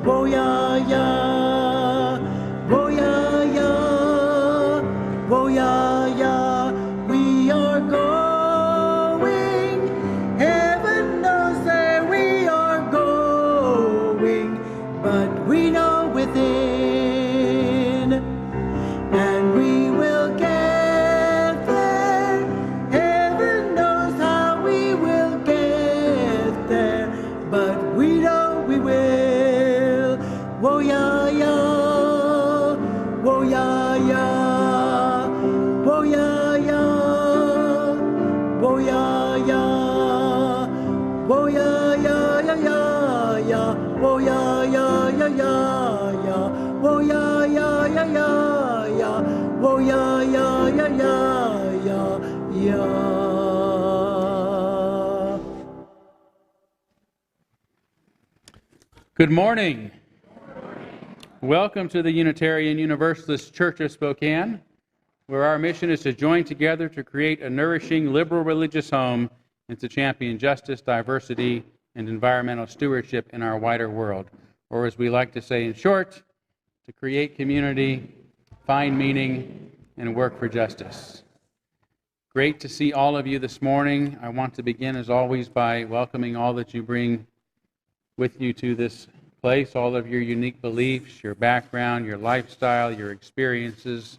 Wo ya ya, wo ya ya, wo ya ya. We are going. Heaven knows that we are going, but we know within, and we will get there. Heaven knows how we will get there, but we know we will. Wo ya ya, wo ya ya, wo ya ya, wo ya ya, wo ya ya ya ya ya, wo ya ya ya ya ya, wo ya ya ya ya ya, wo ya ya ya ya ya ya. Good morning. Welcome to the Unitarian Universalist Church of Spokane, where our mission is to join together to create a nourishing liberal religious home and to champion justice, diversity, and environmental stewardship in our wider world. Or as we like to say in short, to create community, find meaning, and work for justice. Great to see all of you this morning. I want to begin, as always, by welcoming all that you bring with you to this place, all of your unique beliefs, your background, your lifestyle, your experiences,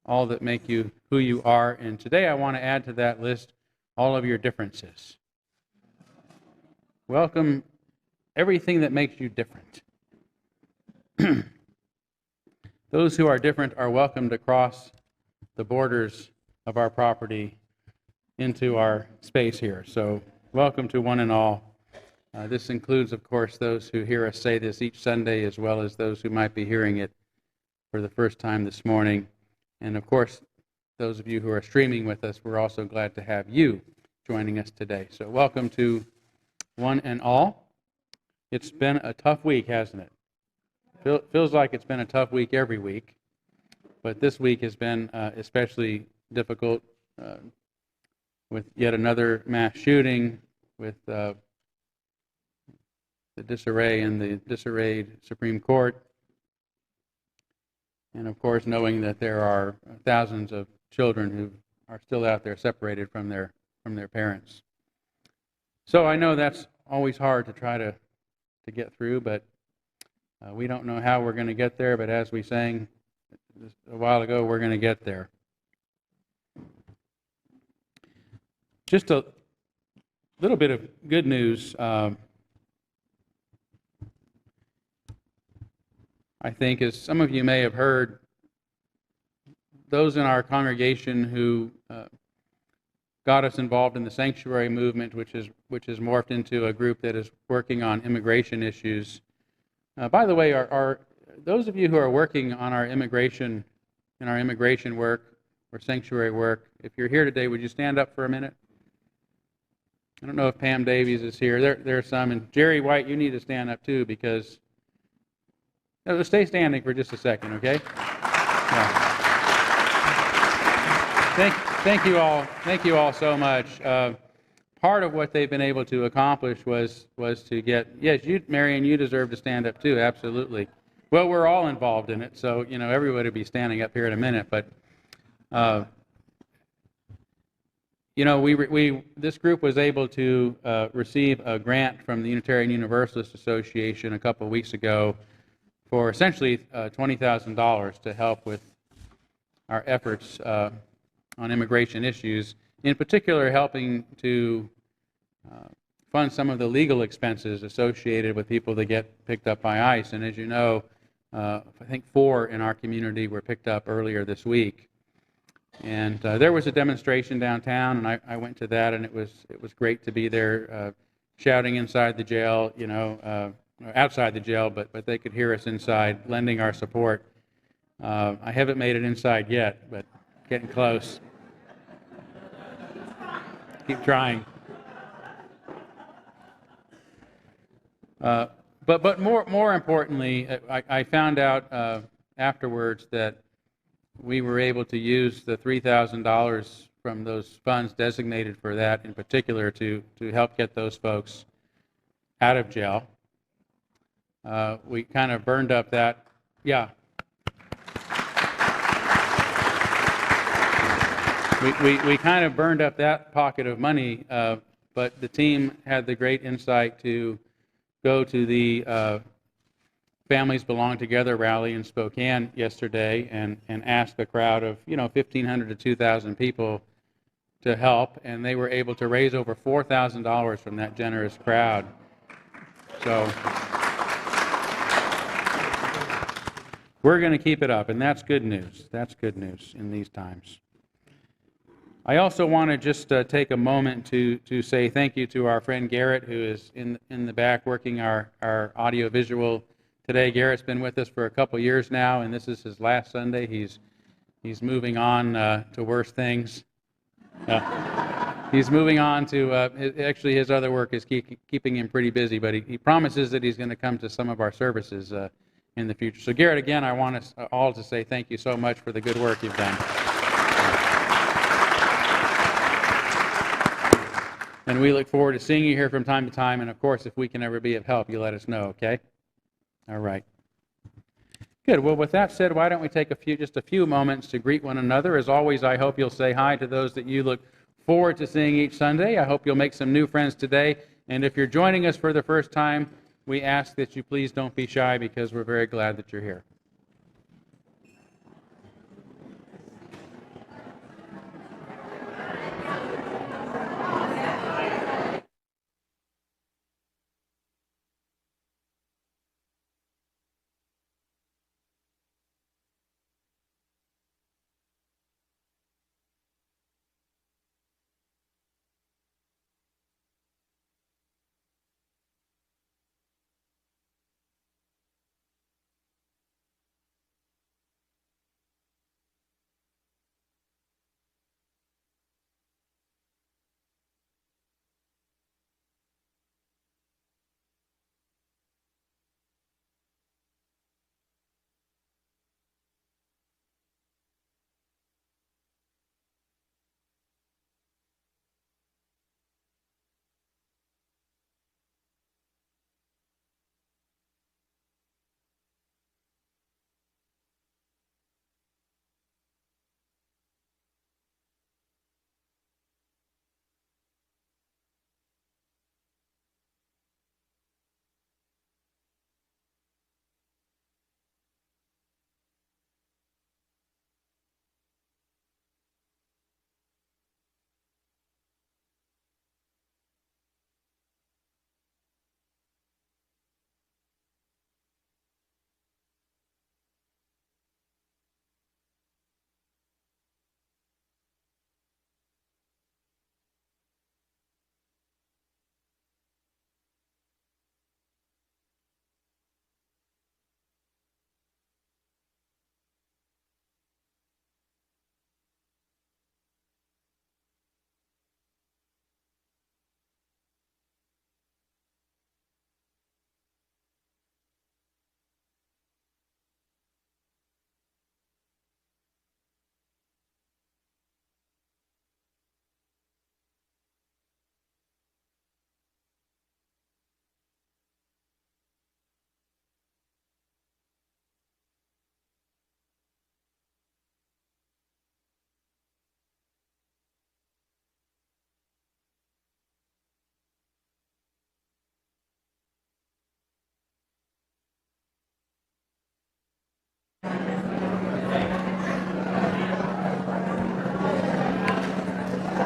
all that make you who you are. And today I want to add to that list all of your differences. Welcome everything that makes you different. Those who are different are welcome to cross the borders of our property into our space here. So welcome to one and all. This includes, of course, those who hear us say this each Sunday, as well as those who might be hearing it for the first time this morning. And, of course, those of you who are streaming with us, we're also glad to have you joining us today. So welcome to one and all. It's been a tough week, hasn't it? Feels like it's been a tough week every week, but this week has been especially difficult with yet another mass shooting, with the disarray in the disarrayed Supreme Court, and of course knowing that there are thousands of children who are still out there separated from their parents. So I know that's always hard to try to get through, but we don't know how we're going to get there, but as we sang a while ago, we're going to get there. Just a little bit of good news. I think, as some of you may have heard, those in our congregation who got us involved in the sanctuary movement, which is morphed into a group that is working on immigration issues. By the way, are those of you who are working on our immigration work or sanctuary work, if you're here today, would you stand up for a minute? I don't know if Pam Davies is here. There are some, and Jerry White, you need to stand up too, because stay standing for just a second, okay? Yeah. Thank you all. Thank you all so much. Part of what they've been able to accomplish was to get, yes, you, Marion, you deserve to stand up too, absolutely. Well, we're all involved in it, so everybody will be standing up here in a minute. But this group was able to receive a grant from the Unitarian Universalist Association a couple of weeks ago for essentially $20,000 to help with our efforts on immigration issues, in particular helping to fund some of the legal expenses associated with people that get picked up by ICE. And as you know, I think 4 in our community were picked up earlier this week. And there was a demonstration downtown, and I went to that, and it was great to be there, shouting inside the jail, outside the jail, but they could hear us inside, lending our support. I haven't made it inside yet, but getting close. Keep trying. But more importantly, I found out afterwards that we were able to use the $3,000 from those funds designated for that in particular to help get those folks out of jail. We kind of burned up that, yeah. We kind of burned up that pocket of money, but the team had the great insight to go to the Families Belong Together rally in Spokane yesterday and ask a crowd of 1,500 to 2,000 people to help, and they were able to raise over $4,000 from that generous crowd. So we're going to keep it up, and that's good news. That's good news in these times. I also want to just take a moment to say thank you to our friend Garrett, who is in the back working our audio-visual today. Garrett's been with us for a couple years now, and this is his last Sunday. He's moving on to worse things. He's moving on to, actually his other work is keeping him pretty busy, but he promises that he's going to come to some of our services in the future. So Garrett, again, I want us all to say thank you so much for the good work you've done. And we look forward to seeing you here from time to time, and of course, if we can ever be of help, you let us know, okay? All right. Good. Well, with that said, why don't we take just a few moments to greet one another. As always, I hope you'll say hi to those that you look forward to seeing each Sunday. I hope you'll make some new friends today. And if you're joining us for the first time, we ask that you please don't be shy, because we're very glad that you're here.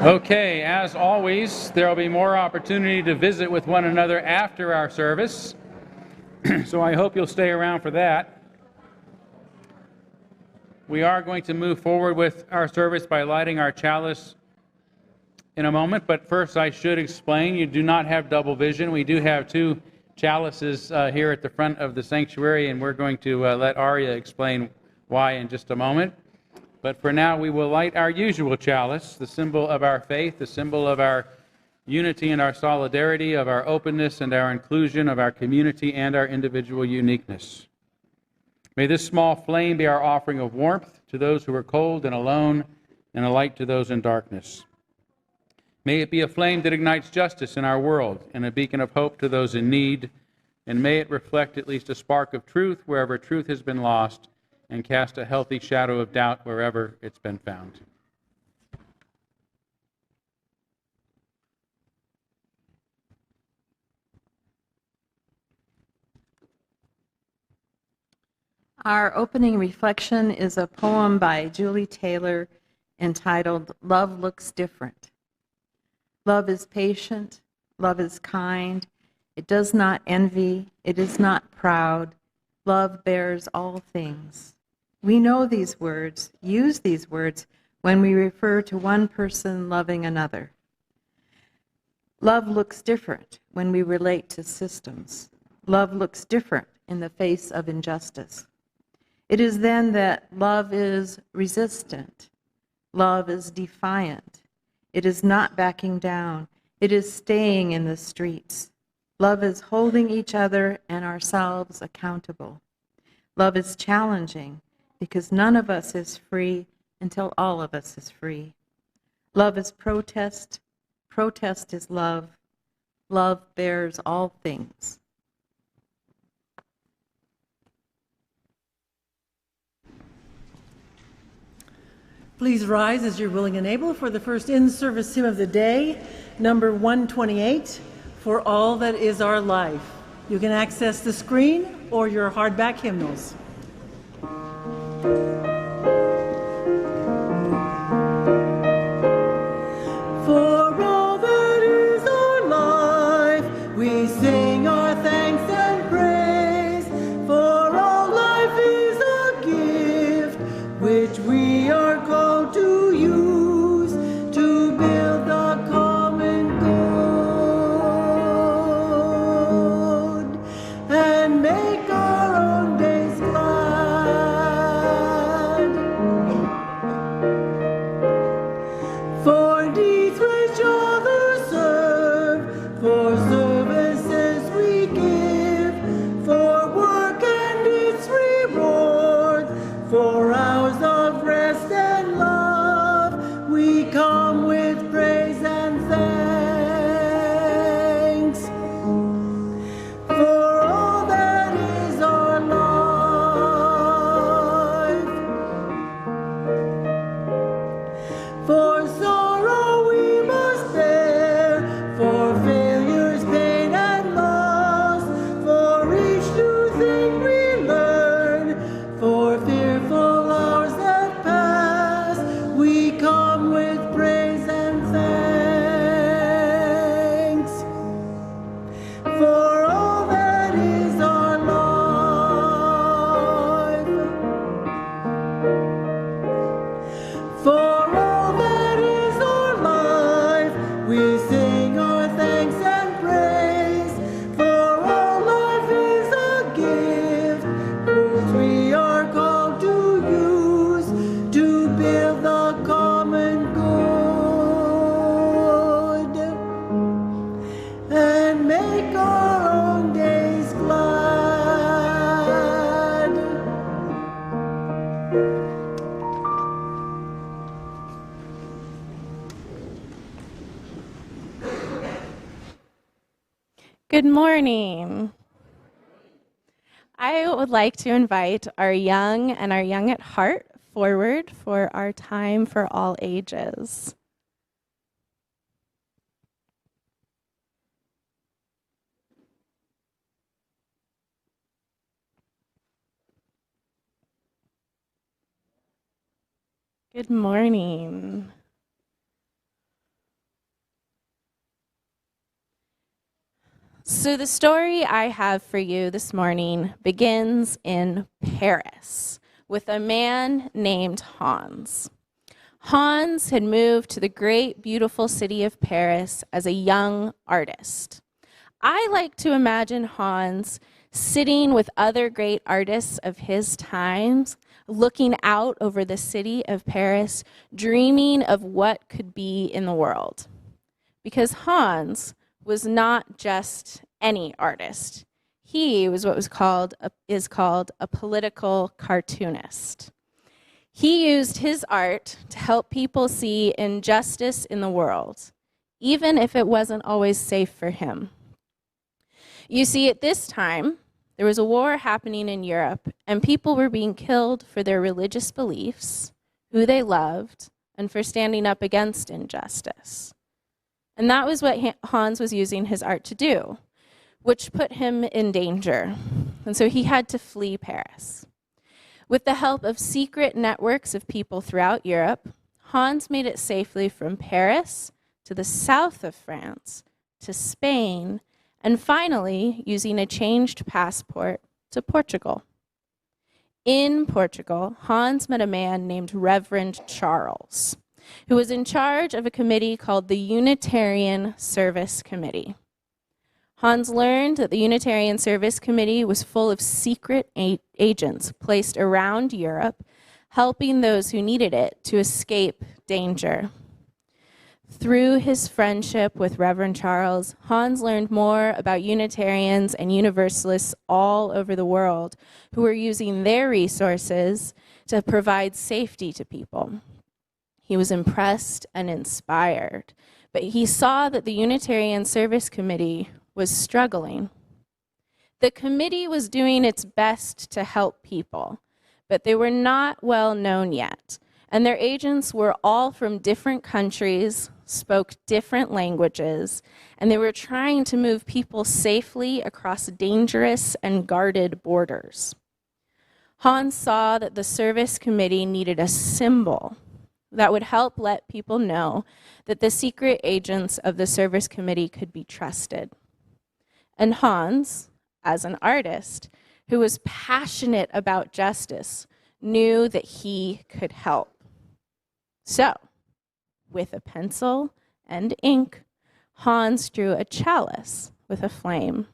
Okay, as always, there will be more opportunity to visit with one another after our service, so I hope you'll stay around for that. We are going to move forward with our service by lighting our chalice in a moment, but first I should explain, you do not have double vision. We do have two chalices here at the front of the sanctuary, and we're going to let Arya explain why in just a moment. But for now, we will light our usual chalice, the symbol of our faith, the symbol of our unity and our solidarity, of our openness and our inclusion, of our community and our individual uniqueness. May this small flame be our offering of warmth to those who are cold and alone, and a light to those in darkness. May it be a flame that ignites justice in our world, and a beacon of hope to those in need, and may it reflect at least a spark of truth wherever truth has been lost, and cast a healthy shadow of doubt wherever it's been found. Our opening reflection is a poem by Julie Taylor entitled "Love Looks Different." Love is patient, love is kind, it does not envy, it is not proud, love bears all things. We know these words, use these words when we refer to one person loving another. Love looks different when we relate to systems. Love looks different in the face of injustice. It is then that love is resistant. Love is defiant. It is not backing down. It is staying in the streets. Love is holding each other and ourselves accountable. Love is challenging because none of us is free until all of us is free. Love is protest. Protest is love. Love bears all things. Please rise as you're willing and able for the first in-service hymn of the day, number 128, For All That Is Our Life. You can access the screen or your hardback hymnals. For all that is our life, we sing our thanks and praise. For all life is a gift which we are called to use to build the common good and make our own days glad. For needs which others serve, for services we give, for work and its reward, for hours of rest and love, we come with praise and thanks. For all that is our life. For sorrow we must bear, for failures, pain, and loss, for each new thing we learn, for fearful hours that pass, we come with praise and thanks. For all that is our life. For all that is our life, we sing our thanks and praise. For all life is a gift which we are called to use to build the common good and make our own days glad. Good morning. I would like to invite our young and our young at heart forward for our time for all ages. Good morning. So the story I have for you this morning begins in Paris with a man named Hans. Hans had moved to the great, beautiful city of Paris as a young artist. I like to imagine Hans sitting with other great artists of his times, looking out over the city of Paris, dreaming of what could be in the world. Because Hans was not just any artist. He was what is called a political cartoonist. He used his art to help people see injustice in the world, even if it wasn't always safe for him. You see, at this time, there was a war happening in Europe, and people were being killed for their religious beliefs, who they loved, and for standing up against injustice. And that was what Hans was using his art to do, which put him in danger. And so he had to flee Paris. With the help of secret networks of people throughout Europe, Hans made it safely from Paris to the south of France, to Spain, and finally, using a changed passport, to Portugal. In Portugal, Hans met a man named Reverend Charles, who was in charge of a committee called the Unitarian Service Committee. Hans learned that the Unitarian Service Committee was full of secret agents placed around Europe, helping those who needed it to escape danger. Through his friendship with Reverend Charles, Hans learned more about Unitarians and Universalists all over the world who were using their resources to provide safety to people. He was impressed and inspired, but he saw that the Unitarian Service Committee was struggling. The committee was doing its best to help people, but they were not well known yet, and their agents were all from different countries, spoke different languages, and they were trying to move people safely across dangerous and guarded borders. Hans saw that the service committee needed a symbol that would help let people know that the secret agents of the service committee could be trusted. And Hans, as an artist who was passionate about justice, knew that he could help. So, with a pencil and ink, Hans drew a chalice with a flame,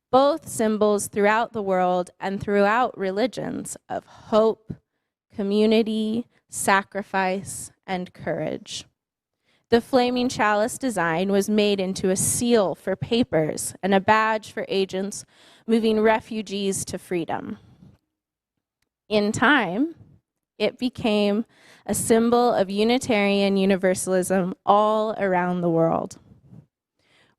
both symbols throughout the world and throughout religions of hope, community, sacrifice, and courage. The flaming chalice design was made into a seal for papers and a badge for agents moving refugees to freedom. In time, it became a symbol of Unitarian Universalism all around the world.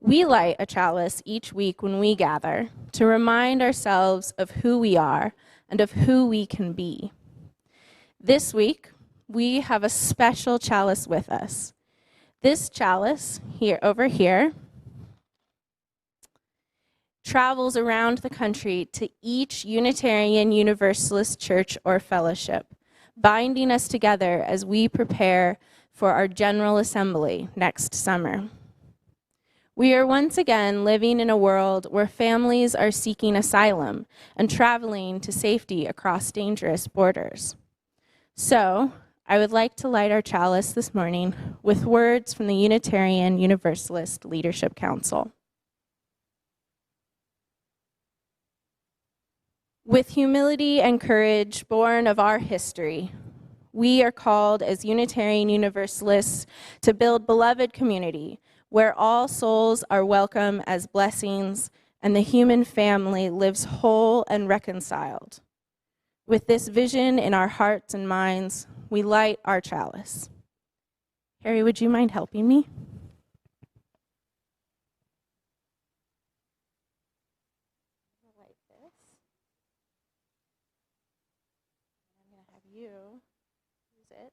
We light a chalice each week when we gather to remind ourselves of who we are and of who we can be. This week, we have a special chalice with us. This chalice, over here, travels around the country to each Unitarian Universalist church or fellowship, binding us together as we prepare for our General Assembly next summer. We are once again living in a world where families are seeking asylum and traveling to safety across dangerous borders. So, I would like to light our chalice this morning with words from the Unitarian Universalist Leadership Council. With humility and courage born of our history, we are called as Unitarian Universalists to build beloved community where all souls are welcome as blessings and the human family lives whole and reconciled. With this vision in our hearts and minds, we light our chalice. Harry, would you mind helping me? Light this. I'm going to have you use it.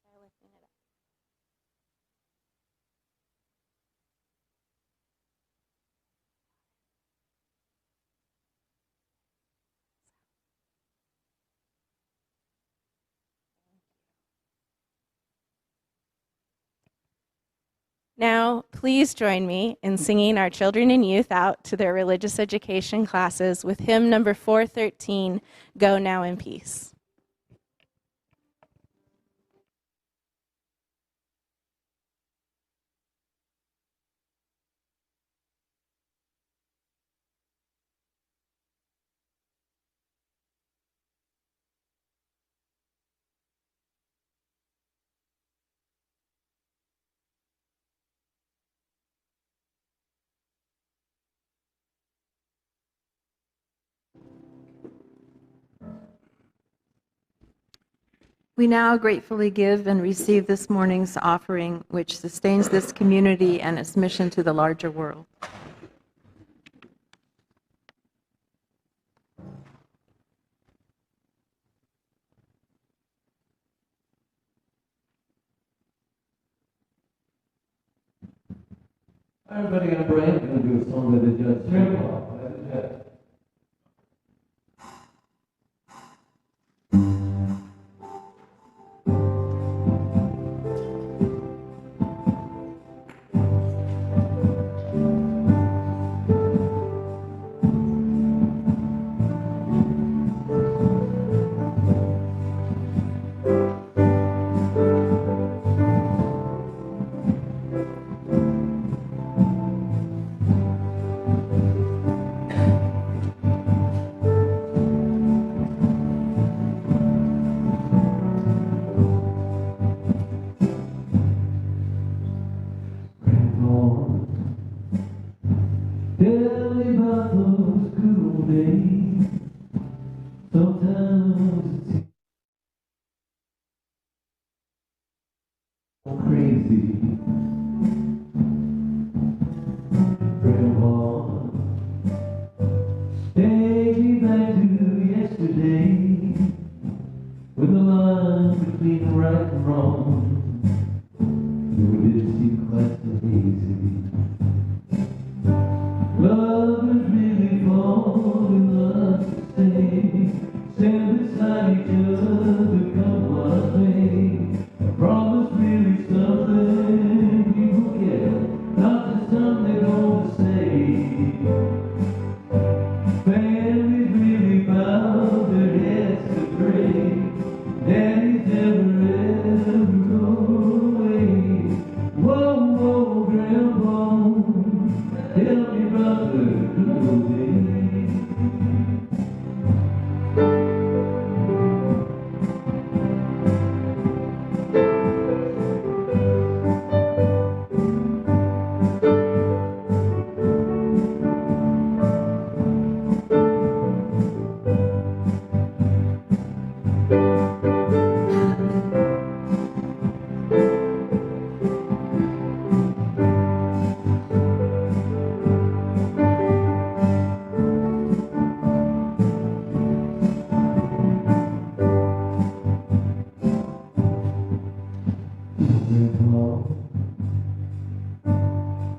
Try lifting it up. Now, please join me in singing our children and youth out to their religious education classes with hymn number 413, Go Now in Peace. We now gratefully give and receive this morning's offering, which sustains this community and its mission to the larger world. Everybody, I'm Brian. I'm going to do a song that the judge Eklof. Tell me about those good old days. Sometimes it seems so crazy. Grandpa, take me back to yesterday, with the line between right and wrong. You didn't seem quite so easy. Lovers really fall in love to stay, stand beside each other, come what may. A promise really something people get, not just something they're gonna say. Families really bow their heads to pray, daddies never ever go away. Whoa, whoa, grandpa, tell me about the good old days.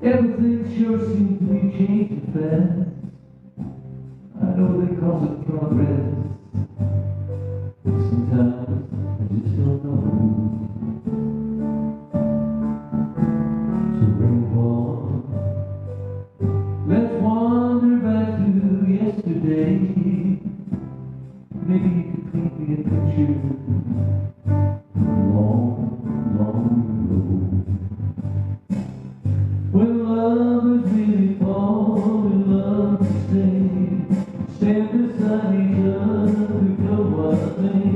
Everything sure seems to be changing fast. I know they call it progress, but sometimes I just don't know. So bring it on. Let's wander back to yesterday. Maybe you could paint me a picture long, long ago. When lovers really fall in love to stay, stand beside each other, come what may.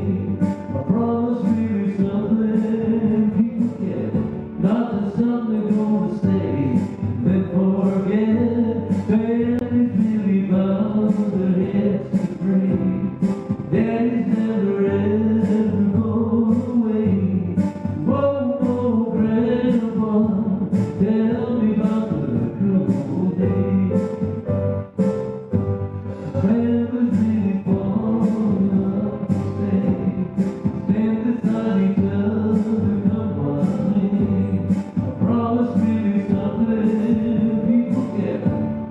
A promise really something people get, not just something they're gonna say, then forget. Families really bow their heads to pray, daddies never ever go away. Whoa, whoa, grandpa, tell me about the good old days. Families really fall in love to stay, stand beside each other, come what may. A promise really something people get,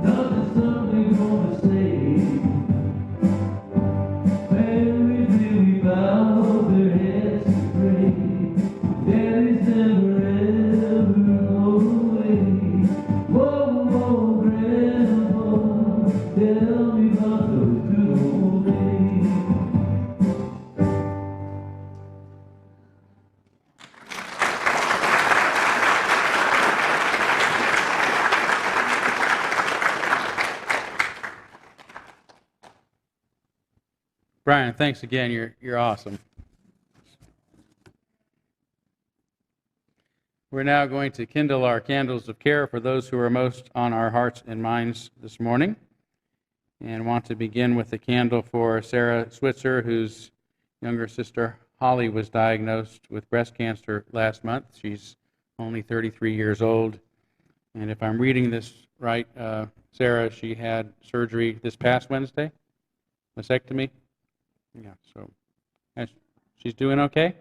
not just something gonna say. Families really bow their heads to pray, daddies never ever go away. Whoa, whoa, grandpa, tell me about those good old days. Brian, thanks again. You're awesome. We're now going to kindle our candles of care for those who are most on our hearts and minds this morning, and want to begin with the candle for Sarah Switzer, whose younger sister Holly was diagnosed with breast cancer last month. She's only 33 years old. And if I'm reading this right, Sarah, she had surgery this past Wednesday, mastectomy. Yeah, so she's doing okay?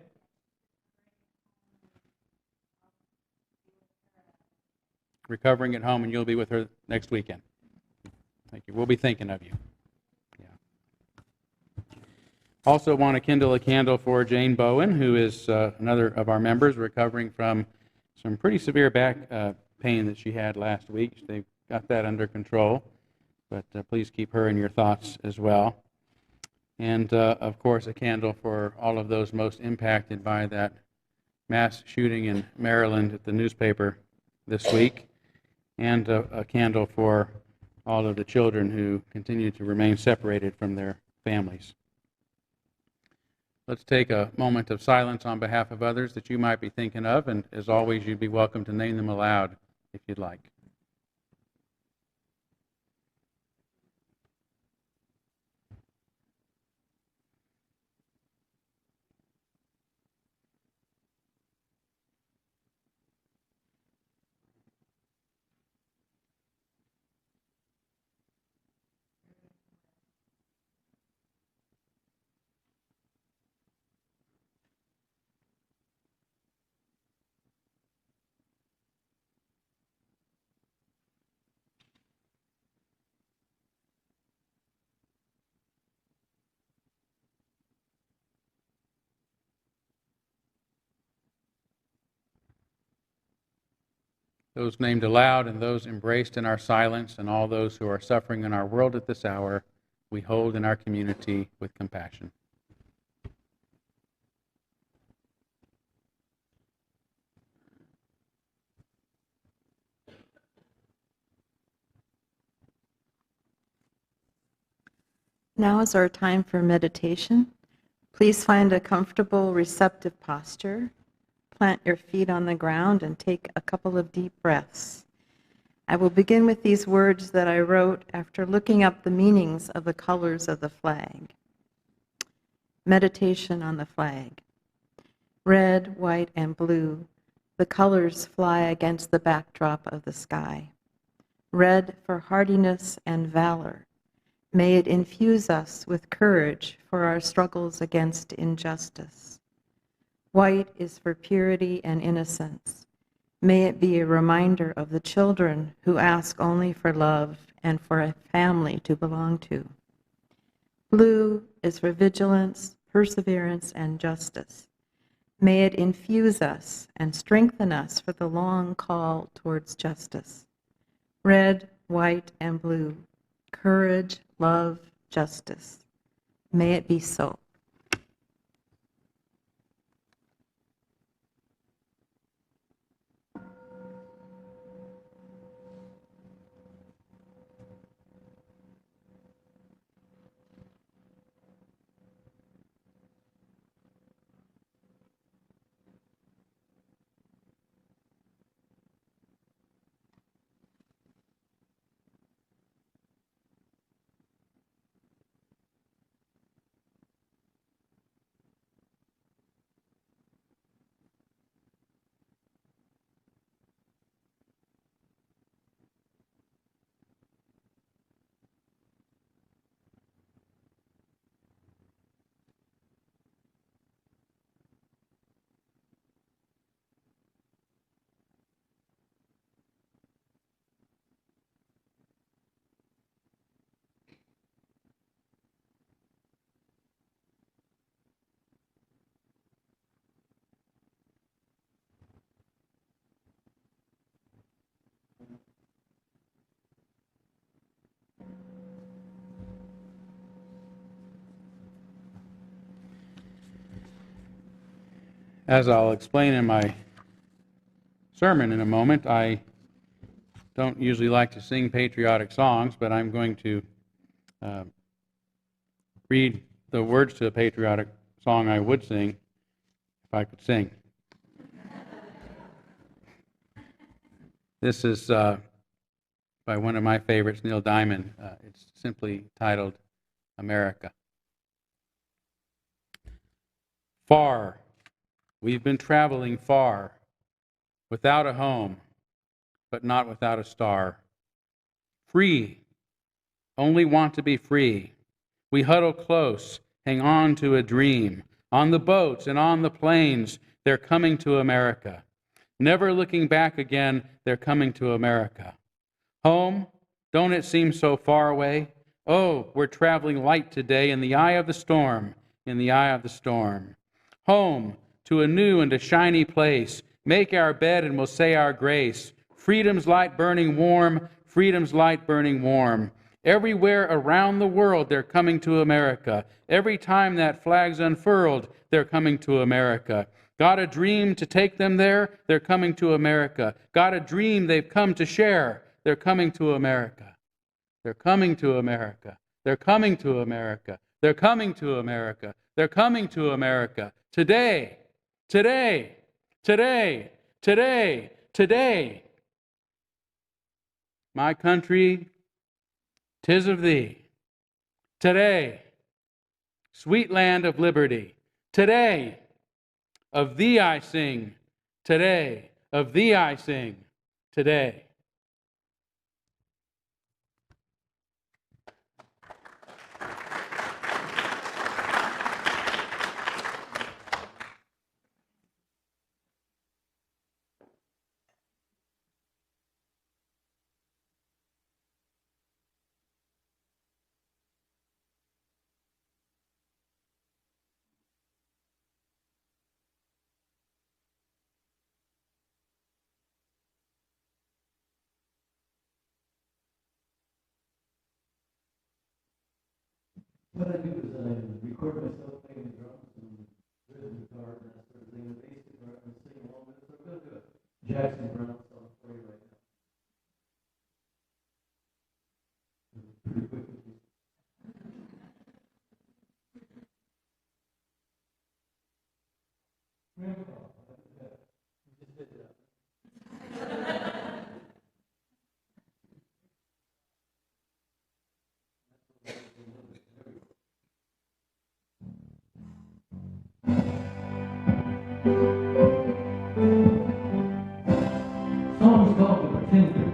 Recovering at home, and you'll be with her next weekend. Thank you. We'll be thinking of you. Yeah. Also want to kindle a candle for Jane Bowen, who is another of our members recovering from some pretty severe back pain that she had last week. They got that under control, but please keep her in your thoughts as well. And, of course, a candle for all of those most impacted by that mass shooting in Maryland at the newspaper this week, and a candle for all of the children who continue to remain separated from their families. Let's take a moment of silence on behalf of others that you might be thinking of, and as always, you'd be welcome to name them aloud if you'd like. Those named aloud and those embraced in our silence, and all those who are suffering in our world at this hour, we hold in our community with compassion. Now is our time for meditation. Please find a comfortable, receptive posture. Plant your feet on the ground and take a couple of deep breaths. I will begin with these words that I wrote after looking up the meanings of the colors of the flag. Meditation on the flag. Red, white, and blue, the colors fly against the backdrop of the sky. Red for hardiness and valor. May it infuse us with courage for our struggles against injustice. White is for purity and innocence. May it be a reminder of the children who ask only for love and for a family to belong to. Blue is for vigilance, perseverance, and justice. May it infuse us and strengthen us for the long call towards justice. Red, white, and blue, courage, love, justice. May it be so. As I'll explain in my sermon in a moment, I don't usually like to sing patriotic songs, but I'm going to read the words to a patriotic song I would sing if I could sing. This is by one of my favorites, Neil Diamond. It's simply titled America. Far. We've been traveling far, without a home, but not without a star. Free. Only want to be free. We huddle close, hang on to a dream. On the boats and on the planes, they're coming to America. Never looking back again, they're coming to America. Home, don't it seem so far away? Oh, we're traveling light today in the eye of the storm, in the eye of the storm. Home, to a new and a shiny place. Make our bed and we'll say our grace. Freedom's light burning warm, freedom's light burning warm. Everywhere around the world, they're coming to America. Every time that flag's unfurled, they're coming to America. Got a dream to take them there? They're coming to America. Got a dream they've come to share? They're coming to America. They're coming to America. They're coming to America. They're coming to America. They're coming to America. Today, today, today, today, today. My country, 'tis of thee. Today, sweet land of liberty. Today, of thee I sing. Today, of thee I sing. Today. What I do is I record myself playing the drums and rhythm guitar and that sort of thing. The bass guitar and sing along with it. So I'm going to do a Jackson Brown song for you right now. Pretty quick. Grandpa, you just did that. Song's called The Pretender.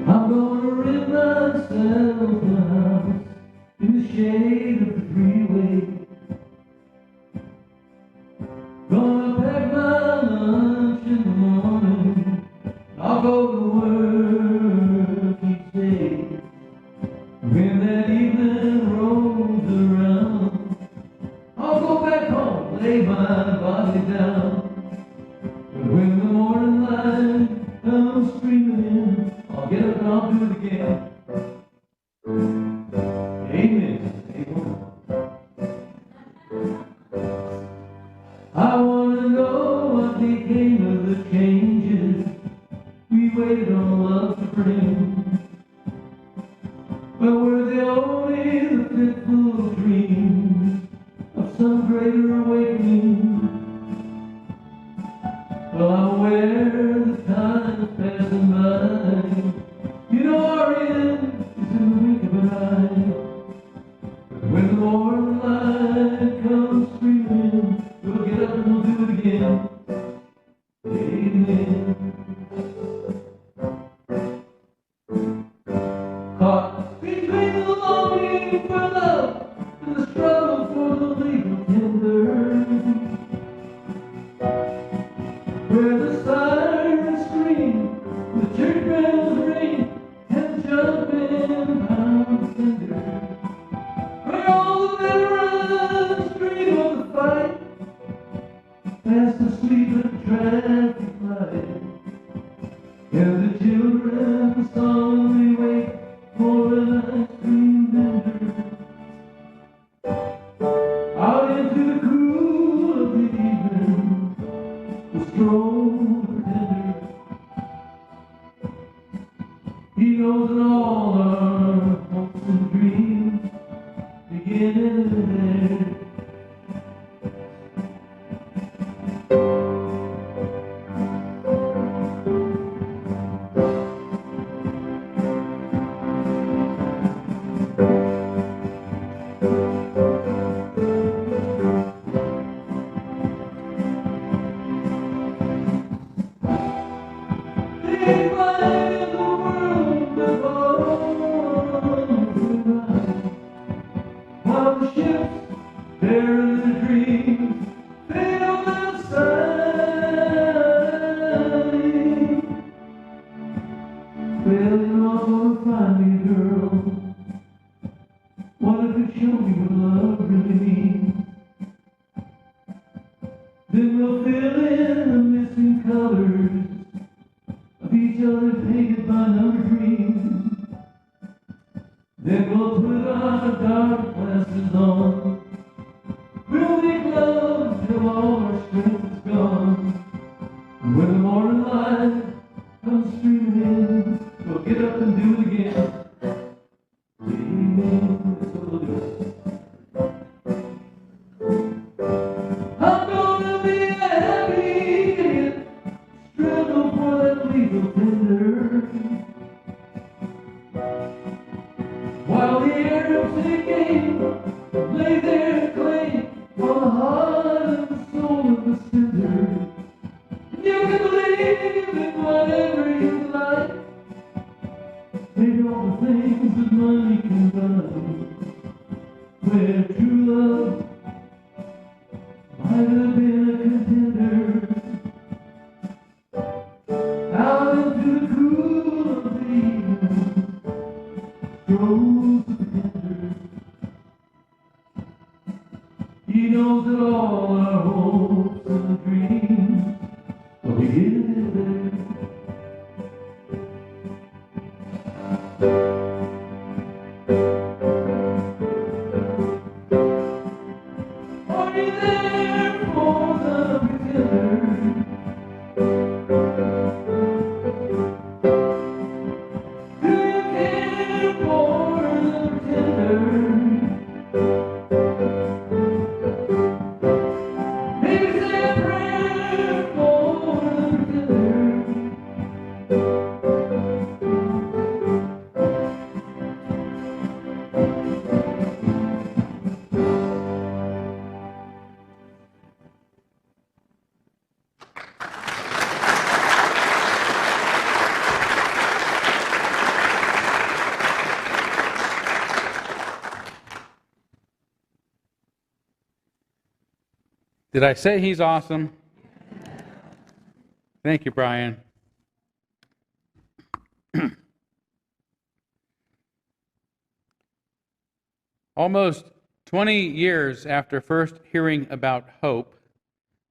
I'm gonna rent myself a house in the shade of the freeway. Gonna pack my lunch in the morning. I'll go to work each day. When that evening rolls around, I'll go back home, lay my body down. But when the morning light comes streaming in, I'll get up and I'll do it again. Amen. Amen. I wanna know what became of the changes we waited on love to bring. But were they only the fitful dreams of some greater awakening? Well, I'm aware the time is passing by. You know our end is in the wink of an eye. But when the morning light comes streaming, we'll get up and we'll do it again. Amen. Caught between the longing for love and the struggle for the legal tender, where the sirens scream, the church bells ring, and the jumping pounds tender, where all the veterans dream of the fight, fast asleep in traffic light, and the children solemnly wait for an ice cream vendor. Out into the cool of the evening, the stroll pretender. He knows that all our hopes and dreams begin there. lips, there in the dreams, feel the sight. Well, you're all gonna find me, girl. What if you show me what love really means? Then we'll fill in the missing colors of each other painted by number dreams. Then we'll put our dark glasses on. We'll make love till all our strength is gone. And when the morning light comes streaming in, we'll get up and do it again. Amen. That's what we'll do. I'm gonna be a happy idiot, struggle for that legal tender. While the Arabs they came, lay their claim on the heart and the soul of the sender. You can believe in whatever you like, maybe all the things that money can buy. Where true love might have been a contender. Out into the cool of the evening strolls the pretender. He knows that all our hopes and dreams will be hidden there. Are you there for the pretender? Do you care for the pretender? Maybe say a prayer for the pretender. Did I say he's awesome? Thank you, Brian. Almost 20 years after first hearing about hope,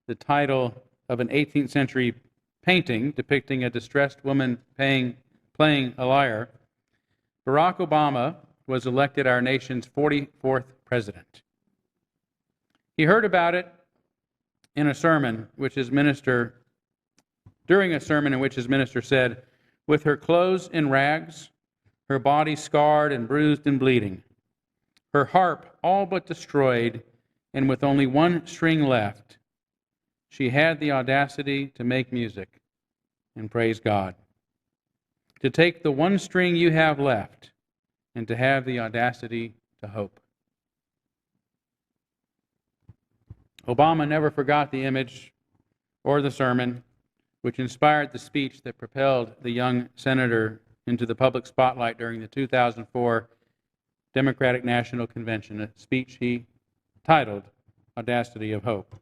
the title of an 18th century painting depicting a distressed woman playing a lyre, Barack Obama was elected our nation's 44th president. He heard about it during a sermon in which his minister said, "With her clothes in rags, her body scarred and bruised and bleeding, her harp all but destroyed, and with only one string left, she had the audacity to make music and praise God. To take the one string you have left and to have the audacity to hope." Obama never forgot the image or the sermon which inspired the speech that propelled the young senator into the public spotlight during the 2004 Democratic National Convention, a speech he titled Audacity of Hope.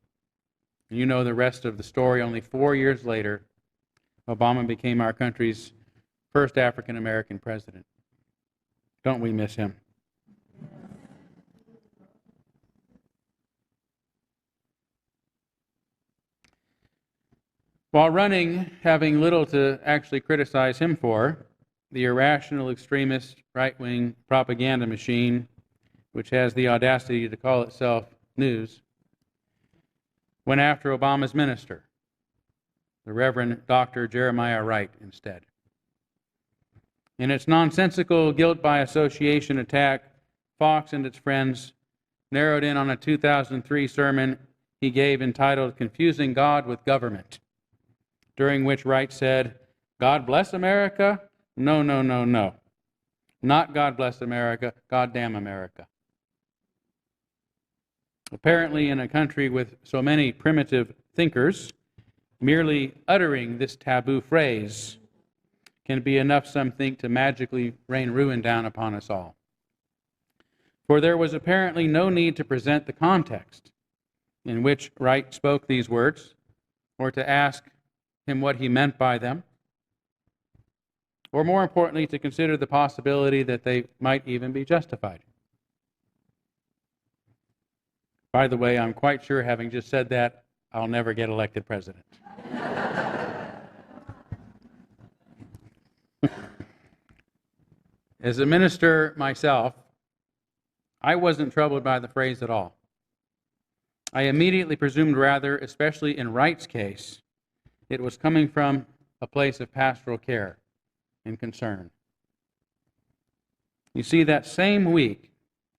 And you know the rest of the story. Only 4 years later, Obama became our country's first African-American president. Don't we miss him? While running, having little to actually criticize him for, the irrational extremist right-wing propaganda machine, which has the audacity to call itself news, went after Obama's minister, the Reverend Dr. Jeremiah Wright, instead. In its nonsensical guilt by association attack, Fox and its friends narrowed in on a 2003 sermon he gave entitled "Confusing God with Government," during which Wright said, "God bless America? No, no, no, no. Not God bless America, God damn America." Apparently, in a country with so many primitive thinkers, merely uttering this taboo phrase can be enough, some think, to magically rain ruin down upon us all. For there was apparently no need to present the context in which Wright spoke these words, or to ask him what he meant by them, or more importantly, to consider the possibility that they might even be justified. By the way, I'm quite sure, having just said that, I'll never get elected president. As a minister myself, I wasn't troubled by the phrase at all. I immediately presumed rather, especially in Wright's case, it was coming from a place of pastoral care and concern. You see, that same week,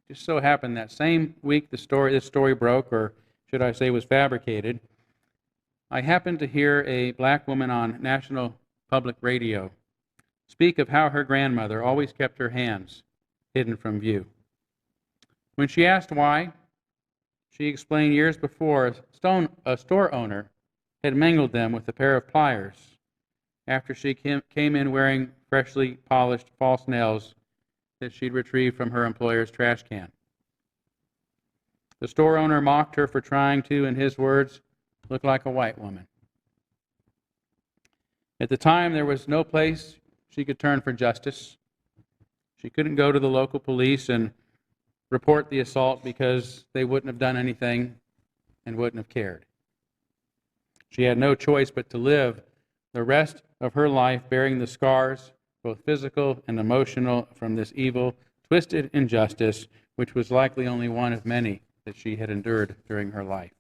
just so happened that same week this story broke, or should I say was fabricated, I happened to hear a black woman on national public radio speak of how her grandmother always kept her hands hidden from view. When she asked why, she explained years before a store owner had mangled them with a pair of pliers after she came in wearing freshly polished false nails that she'd retrieved from her employer's trash can. The store owner mocked her for trying to, in his words, look like a white woman. At the time, there was no place she could turn for justice. She couldn't go to the local police and report the assault because they wouldn't have done anything and wouldn't have cared. She had no choice but to live the rest of her life bearing the scars, both physical and emotional, from this evil, twisted injustice, which was likely only one of many that she had endured during her life.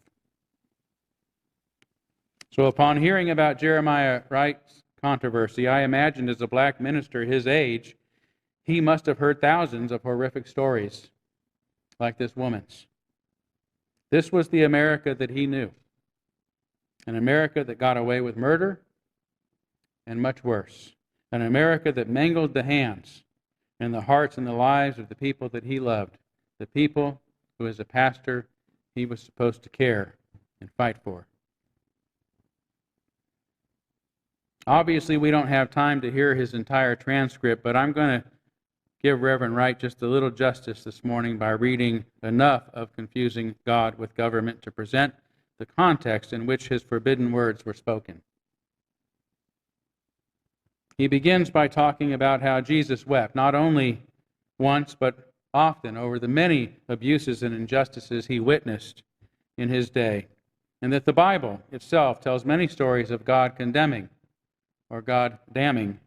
So upon hearing about Jeremiah Wright's controversy, I imagined as a black minister his age, he must have heard thousands of horrific stories like this woman's. This was the America that he knew, an America that got away with murder and much worse, an America that mangled the hands and the hearts and the lives of the people that he loved, the people who, as a pastor, he was supposed to care and fight for. Obviously, we don't have time to hear his entire transcript, but I'm going to give Reverend Wright just a little justice this morning by reading enough of Confusing God with Government to present the context in which his forbidden words were spoken. He begins by talking about how Jesus wept, not only once, but often, over the many abuses and injustices he witnessed in his day, and that the Bible itself tells many stories of God condemning or God damning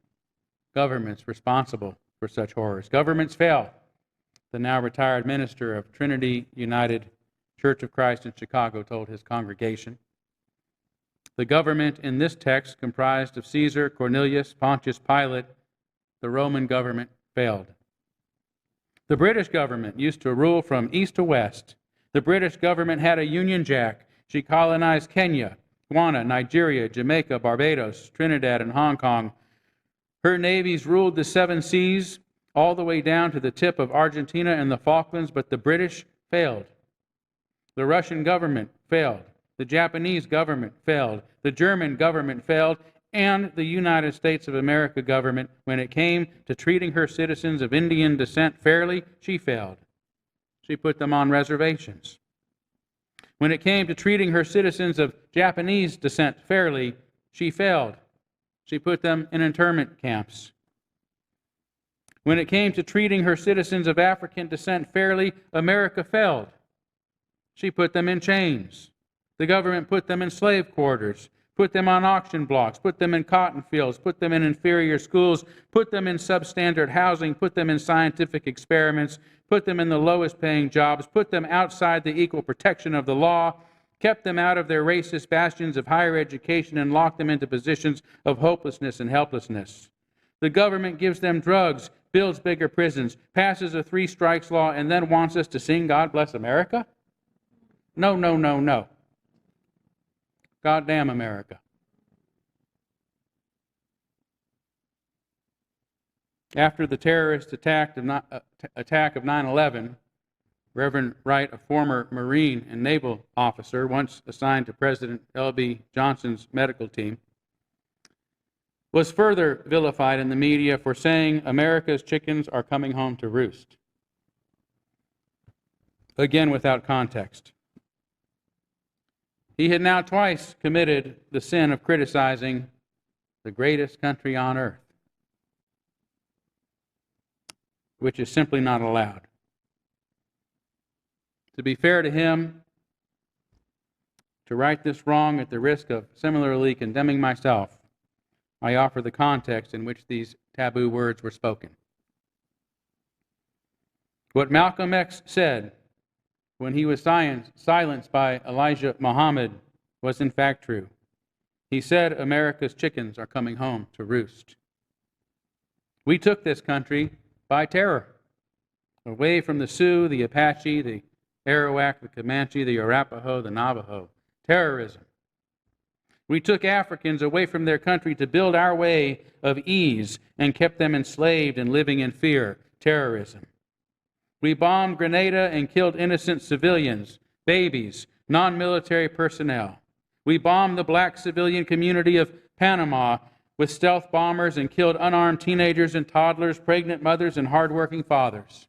governments responsible for such horrors. Governments fail, the now retired minister of Trinity United Church of Christ in Chicago told his congregation. The government in this text, comprised of Caesar, Cornelius, Pontius Pilate, the Roman government, failed. The British government used to rule from east to west. The British government had a Union Jack. She colonized Kenya, Ghana, Nigeria, Jamaica, Barbados, Trinidad, and Hong Kong. Her navies ruled the seven seas all the way down to the tip of Argentina and the Falklands, but the British failed. The Russian government failed. The Japanese government failed. The German government failed. And the United States of America government, when it came to treating her citizens of Indian descent fairly, she failed. She put them on reservations. When it came to treating her citizens of Japanese descent fairly, she failed. She put them in internment camps. When it came to treating her citizens of African descent fairly, America failed. She put them in chains. The government put them in slave quarters, put them on auction blocks, put them in cotton fields, put them in inferior schools, put them in substandard housing, put them in scientific experiments, put them in the lowest paying jobs, put them outside the equal protection of the law, kept them out of their racist bastions of higher education, and locked them into positions of hopelessness and helplessness. The government gives them drugs, builds bigger prisons, passes a 3 strikes law, and then wants us to sing God Bless America? No, no, no, no. God damn America. After the terrorist attack of 9/11, Reverend Wright, a former Marine and naval officer, once assigned to President L.B. Johnson's medical team, was further vilified in the media for saying America's chickens are coming home to roost. again without context. He had now twice committed the sin of criticizing the greatest country on earth, which is simply not allowed. To be fair to him, to right this wrong at the risk of similarly condemning myself, I offer the context in which these taboo words were spoken. What Malcolm X said when he was silenced by Elijah Muhammad was in fact true. He said, America's chickens are coming home to roost. We took this country by terror, away from the Sioux, the Apache, the Arawak, the Comanche, the Arapaho, the Navajo. Terrorism. We took Africans away from their country to build our way of ease and kept them enslaved and living in fear. Terrorism. We bombed Grenada and killed innocent civilians, babies, non-military personnel. We bombed the black civilian community of Panama with stealth bombers and killed unarmed teenagers and toddlers, pregnant mothers, and hardworking fathers.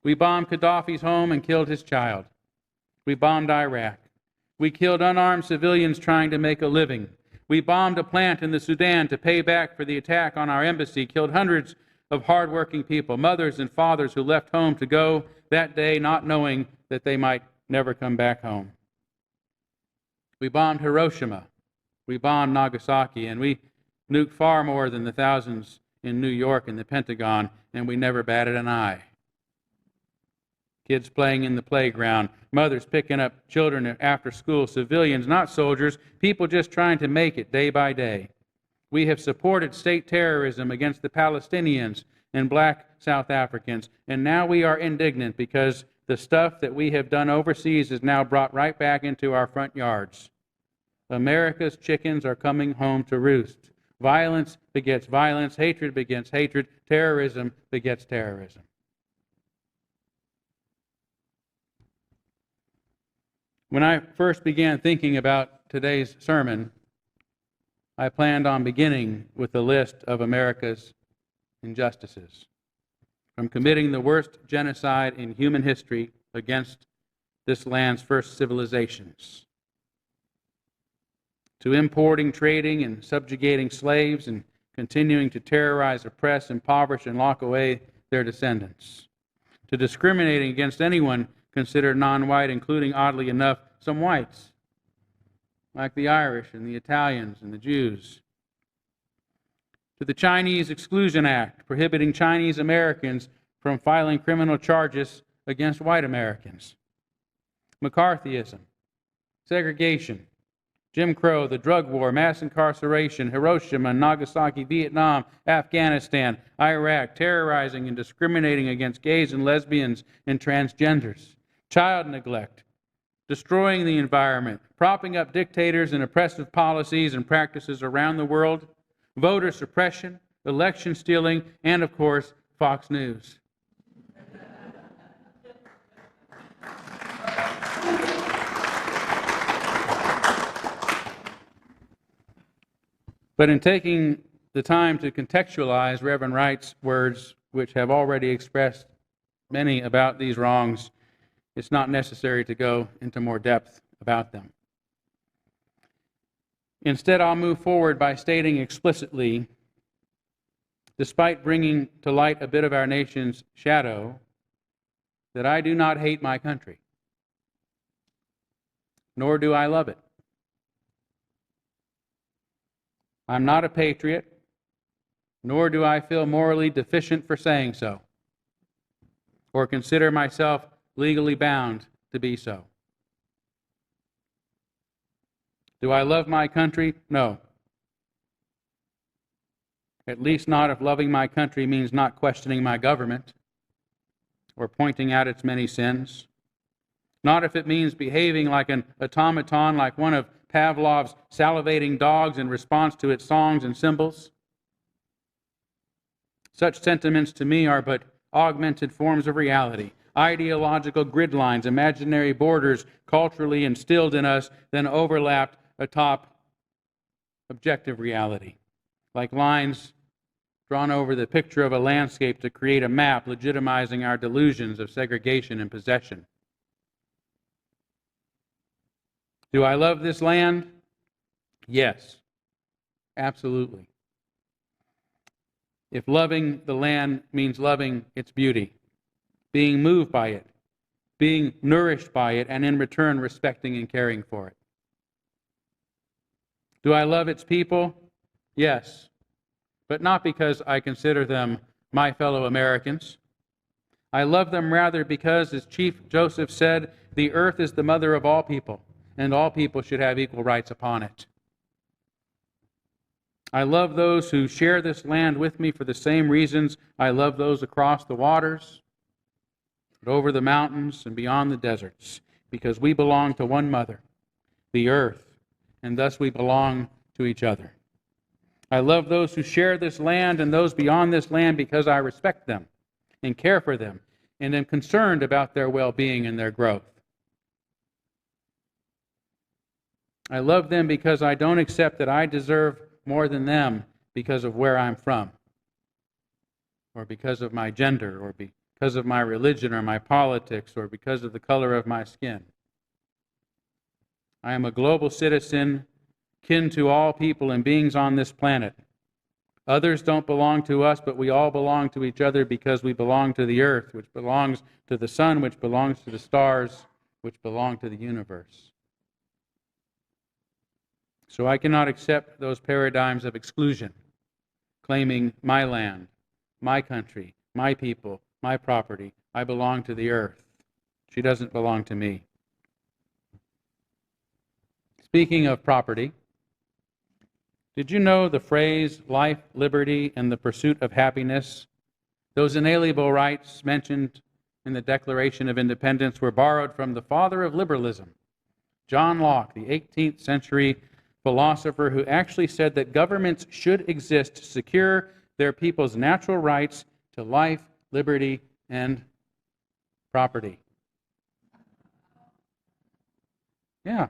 We bombed Gaddafi's home and killed his child. We bombed Iraq. We killed unarmed civilians trying to make a living. We bombed a plant in the Sudan to pay back for the attack on our embassy, killed hundreds of hardworking people, mothers and fathers who left home to go that day not knowing that they might never come back home. We bombed Hiroshima. We bombed Nagasaki, and we nuked far more than the thousands in New York and the Pentagon, and we never batted an eye. Kids playing in the playground, mothers picking up children after school, civilians, not soldiers, people just trying to make it day by day. We have supported state terrorism against the Palestinians and black South Africans, and now we are indignant because the stuff that we have done overseas is now brought right back into our front yards. America's chickens are coming home to roost. Violence begets violence, hatred begets hatred, terrorism begets terrorism. When I first began thinking about today's sermon, I planned on beginning with a list of America's injustices, from committing the worst genocide in human history against this land's first civilizations, to importing, trading, and subjugating slaves and continuing to terrorize, oppress, impoverish, and lock away their descendants, to discriminating against anyone considered non-white, including, oddly enough, some whites, like the Irish and the Italians and the Jews, to the Chinese Exclusion Act, prohibiting Chinese Americans from filing criminal charges against white Americans, McCarthyism, segregation, Jim Crow, the drug war, mass incarceration, Hiroshima, Nagasaki, Vietnam, Afghanistan, Iraq, terrorizing and discriminating against gays and lesbians and transgenders, child neglect, destroying the environment, propping up dictators and oppressive policies and practices around the world, voter suppression, election stealing, and, of course, Fox News. But in taking the time to contextualize Reverend Wright's words, which have already expressed many about these wrongs, it's not necessary to go into more depth about them. Instead, I'll move forward by stating explicitly, despite bringing to light a bit of our nation's shadow, that I do not hate my country, nor do I love it. I'm not a patriot, nor do I feel morally deficient for saying so, or consider myself legally bound to be so. Do I love my country? No. At least not if loving my country means not questioning my government or pointing out its many sins. Not if it means behaving like an automaton, like one of Pavlov's salivating dogs in response to its songs and symbols. Such sentiments to me are but augmented forms of reality, ideological grid lines, imaginary borders culturally instilled in us, then overlapped atop objective reality, like lines drawn over the picture of a landscape to create a map legitimizing our delusions of segregation and possession. Do I love this land? Yes, absolutely. If loving the land means loving its beauty, being moved by it, being nourished by it, and in return respecting and caring for it. Do I love its people? Yes, but not because I consider them my fellow Americans. I love them rather because, as Chief Joseph said, the earth is the mother of all people, and all people should have equal rights upon it. I love those who share this land with me for the same reasons I love those across the waters, over the mountains, and beyond the deserts, because we belong to one mother, the earth, and thus we belong to each other. I love those who share this land and those beyond this land because I respect them and care for them and am concerned about their well-being and their growth. I love them because I don't accept that I deserve more than them because of where I'm from, or because of my gender, or because of my religion or my politics, or because of the color of my skin. I am a global citizen, kin to all people and beings on this planet. Others don't belong to us, but we all belong to each other because we belong to the earth, which belongs to the sun, which belongs to the stars, which belong to the universe. So I cannot accept those paradigms of exclusion, claiming my land, my country, my people, my property. I belong to the earth. She doesn't belong to me. Speaking of property, did you know the phrase life, liberty, and the pursuit of happiness, those inalienable rights mentioned in the Declaration of Independence, were borrowed from the father of liberalism, John Locke, the 18th century philosopher, who actually said that governments should exist to secure their people's natural rights to life, liberty, and property. Yeah.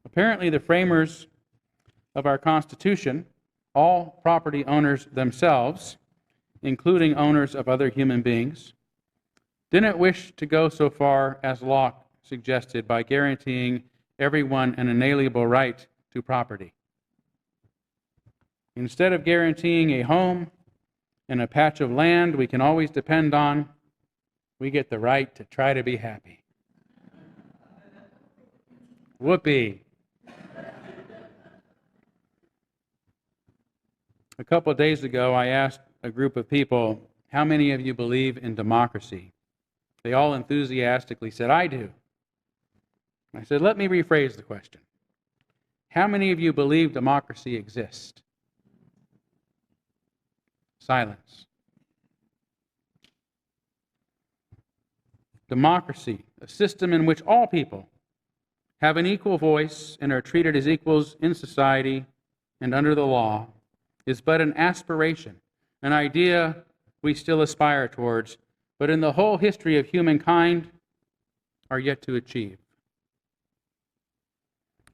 Apparently, the framers of our Constitution, all property owners themselves, including owners of other human beings, didn't wish to go so far as Locke suggested by guaranteeing everyone an inalienable right to property. Instead of guaranteeing a home and a patch of land we can always depend on, we get the right to try to be happy. Whoopee. A couple of days ago, I asked a group of people, how many of you believe in democracy? They all enthusiastically said, I do. I said, let me rephrase the question. How many of you believe democracy exists? Silence. Democracy, a system in which all people have an equal voice and are treated as equals in society and under the law, is but an aspiration, an idea we still aspire towards, but in the whole history of humankind are yet to achieve.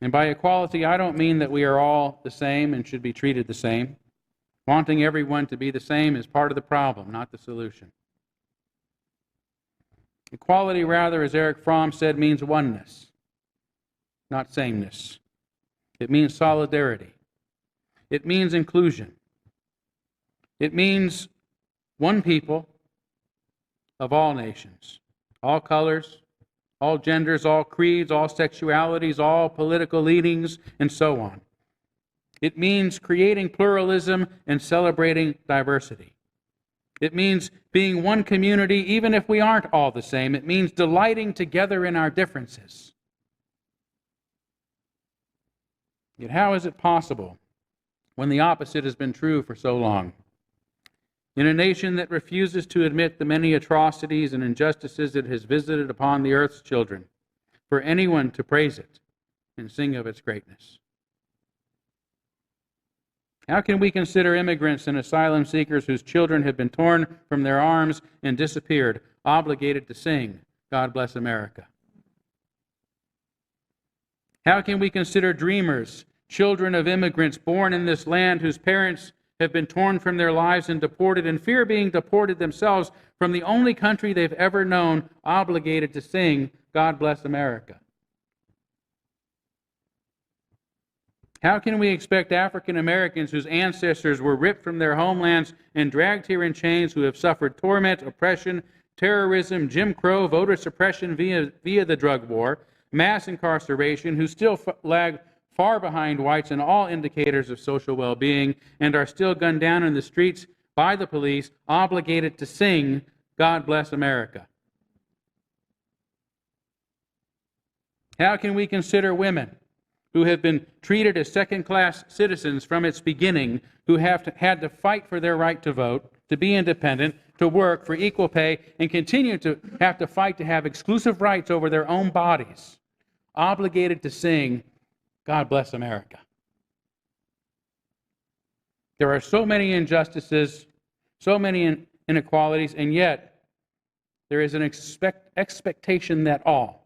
And by equality, I don't mean that we are all the same and should be treated the same. Wanting everyone to be the same is part of the problem, not the solution. Equality, rather, as Eric Fromm said, means oneness, not sameness. It means solidarity. It means inclusion. It means one people of all nations, all colors, all genders, all creeds, all sexualities, all political leanings, and so on. It means creating pluralism and celebrating diversity. It means being one community even if we aren't all the same. It means delighting together in our differences. Yet how is it possible when the opposite has been true for so long? In a nation that refuses to admit the many atrocities and injustices it has visited upon the earth's children, for anyone to praise it and sing of its greatness. How can we consider immigrants and asylum seekers whose children have been torn from their arms and disappeared, obligated to sing, God Bless America? How can we consider dreamers, children of immigrants born in this land whose parents have been torn from their lives and deported, and fear being deported themselves from the only country they've ever known, obligated to sing, God Bless America. How can we expect African Americans whose ancestors were ripped from their homelands and dragged here in chains, who have suffered torment, oppression, terrorism, Jim Crow, voter suppression via the drug war, mass incarceration, who still lag far behind whites in all indicators of social well-being and are still gunned down in the streets by the police, obligated to sing, God Bless America? How can we consider women who have been treated as second-class citizens from its beginning, who had to fight for their right to vote, to be independent, to work for equal pay, and continue to have to fight to have exclusive rights over their own bodies, obligated to sing, God Bless America? There are so many injustices, so many inequalities, and yet there is an expectation that all,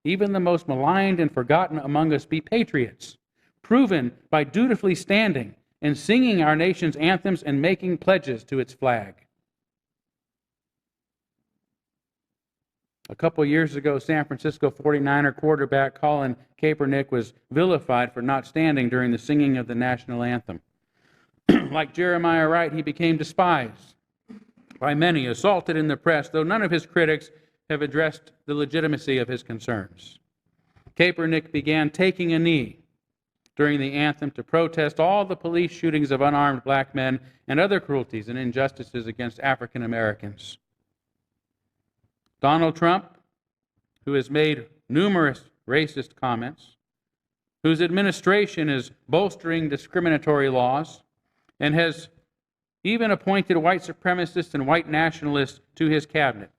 even the most maligned and forgotten among us, be patriots, proven by dutifully standing and singing our nation's anthems and making pledges to its flag. A couple years ago, San Francisco 49er quarterback Colin Kaepernick was vilified for not standing during the singing of the national anthem. Like Jeremiah Wright, he became despised by many, assaulted in the press, though none of his critics have addressed the legitimacy of his concerns. Kaepernick began taking a knee during the anthem to protest all the police shootings of unarmed black men and other cruelties and injustices against African Americans. Donald Trump, who has made numerous racist comments, whose administration is bolstering discriminatory laws, and has even appointed white supremacists and white nationalists to his cabinet,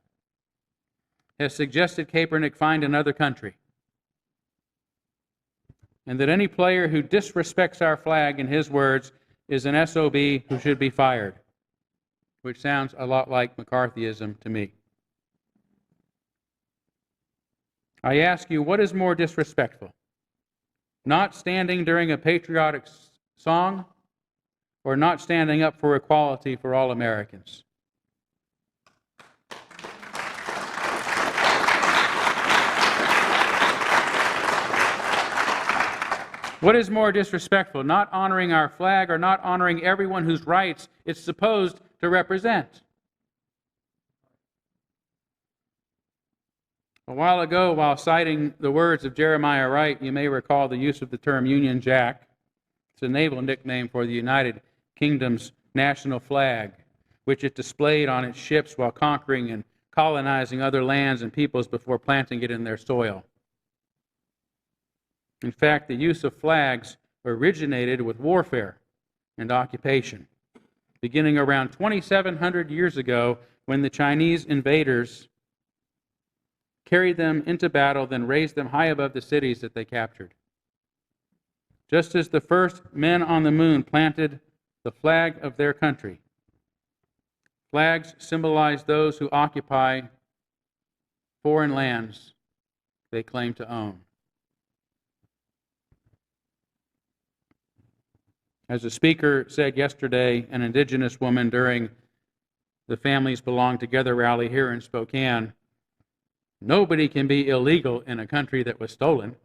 has suggested Kaepernick find another country, and that any player who disrespects our flag, in his words, is an SOB who should be fired, which sounds a lot like McCarthyism to me. I ask you, what is more disrespectful? Not standing during a patriotic song, or not standing up for equality for all Americans? What is more disrespectful? Not honoring our flag or not honoring everyone whose rights it's supposed to represent? A while ago, while citing the words of Jeremiah Wright, you may recall the use of the term Union Jack. It's a naval nickname for the United Kingdom's national flag, which it displayed on its ships while conquering and colonizing other lands and peoples before planting it in their soil. In fact, the use of flags originated with warfare and occupation, beginning around 2,700 years ago when the Chinese invaders carried them into battle, then raised them high above the cities that they captured. Just as the first men on the moon planted the flag of their country, flags symbolize those who occupy foreign lands they claim to own. As a speaker said yesterday, an indigenous woman during the Families Belong Together rally here in Spokane, nobody can be illegal in a country that was stolen.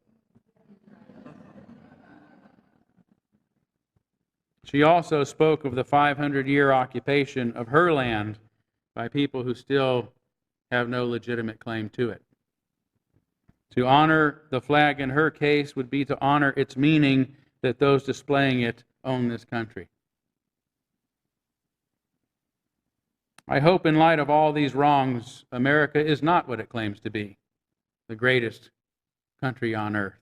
She also spoke of the 500-year occupation of her land by people who still have no legitimate claim to it. To honor the flag in her case would be to honor its meaning that those displaying it own this country. I hope in light of all these wrongs, America is not what it claims to be, the greatest country on earth.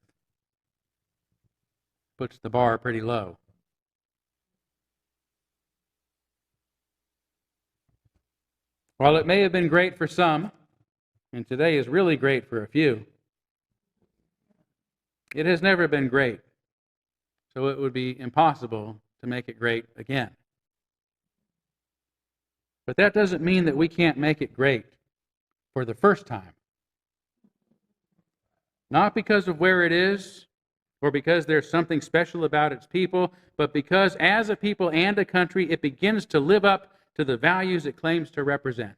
Puts the bar pretty low. While it may have been great for some, and today is really great for a few, it has never been great, so it would be impossible to make it great again. But that doesn't mean that we can't make it great for the first time. Not because of where it is, or because there's something special about its people, but because as a people and a country, it begins to live up to the values it claims to represent.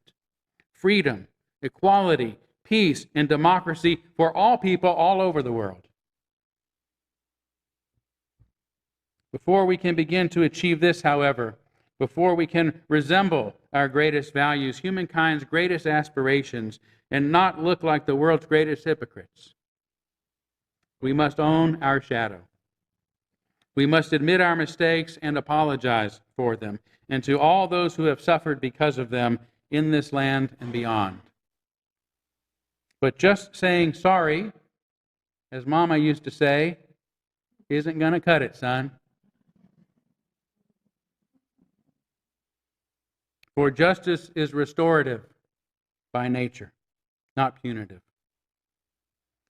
Freedom, equality, peace, and democracy for all people all over the world. Before we can begin to achieve this, however, before we can resemble our greatest values, humankind's greatest aspirations, and not look like the world's greatest hypocrites, we must own our shadow. We must admit our mistakes and apologize for them, and to all those who have suffered because of them in this land and beyond. But just saying sorry, as Mama used to say, isn't going to cut it, son. For justice is restorative by nature, not punitive.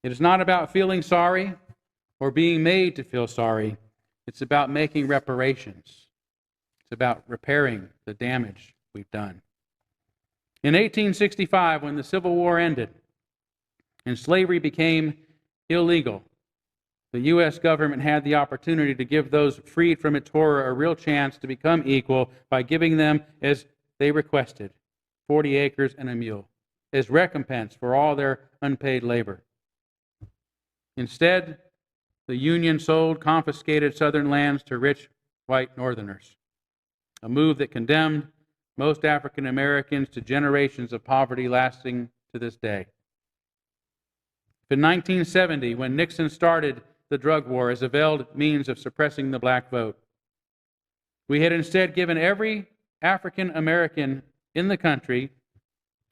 It is not about feeling sorry or being made to feel sorry. It's about making reparations. It's about repairing the damage we've done. In 1865, when the Civil War ended and slavery became illegal, the U.S. government had the opportunity to give those freed from its horror a real chance to become equal by giving them, as they requested, 40 acres and a mule, as recompense for all their unpaid labor. Instead, the Union sold confiscated Southern lands to rich white Northerners, a move that condemned most African Americans to generations of poverty lasting to this day. In 1970, when Nixon started the drug war as a veiled means of suppressing the black vote, we had instead given every African American in the country,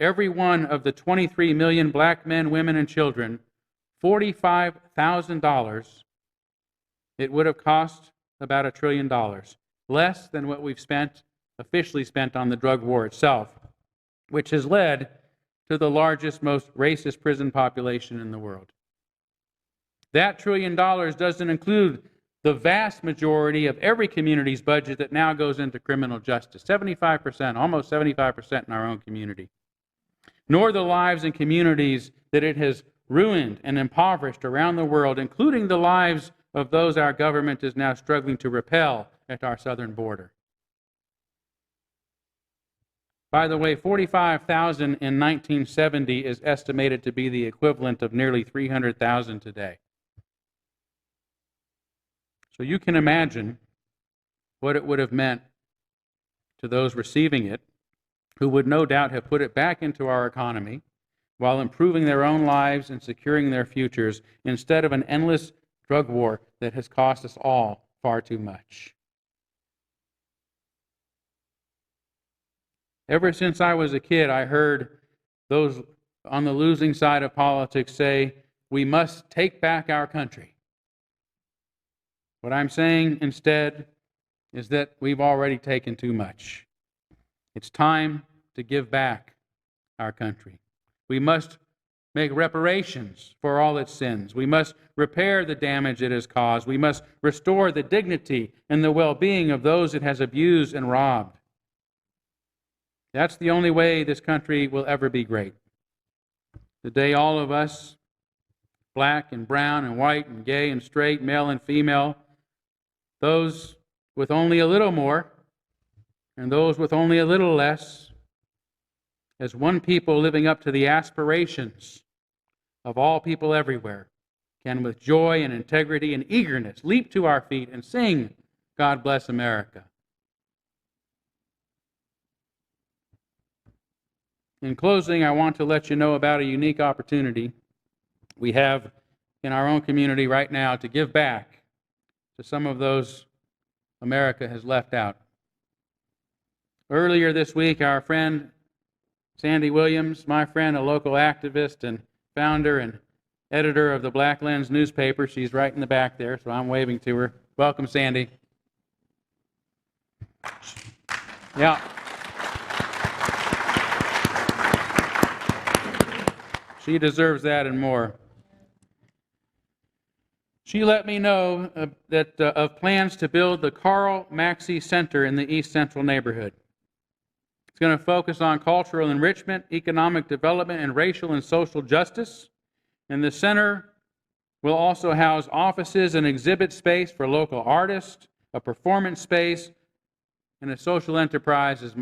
every one of the 23 million black men, women, and children, $45,000. It would have cost about $1 trillion, less than what we've officially spent on the drug war itself, which has led to the largest, most racist prison population in the world. That $1 trillion doesn't include the vast majority of every community's budget that now goes into criminal justice, 75%, almost 75% in our own community, nor the lives and communities that it has ruined and impoverished around the world, including the lives of those our government is now struggling to repel at our southern border. By the way, 45,000 in 1970 is estimated to be the equivalent of nearly 300,000 today. So you can imagine what it would have meant to those receiving it, who would no doubt have put it back into our economy while improving their own lives and securing their futures, instead of an endless drug war that has cost us all far too much. Ever since I was a kid, I heard those on the losing side of politics say, we must take back our country. What I'm saying instead is that we've already taken too much. It's time to give back our country. We must make reparations for all its sins. We must repair the damage it has caused. We must restore the dignity and the well-being of those it has abused and robbed. That's the only way this country will ever be great. The day all of us, black and brown and white and gay and straight, male and female, those with only a little more and those with only a little less, as one people living up to the aspirations of all people everywhere, can with joy and integrity and eagerness leap to our feet and sing, God Bless America. In closing, I want to let you know about a unique opportunity we have in our own community right now to give back to some of those America has left out. Earlier this week, our friend Sandy Williams, my friend, a local activist and founder and editor of the Black Lens newspaper, she's right in the back there, so I'm waving to her. Welcome, Sandy. Yeah. She deserves that and more. She let me know of plans to build the Carl Maxey Center in the East Central neighborhood. It's going to focus on cultural enrichment, economic development, and racial and social justice. And the center We'll also house offices and exhibit space for local artists, a performance space, and a social enterprise,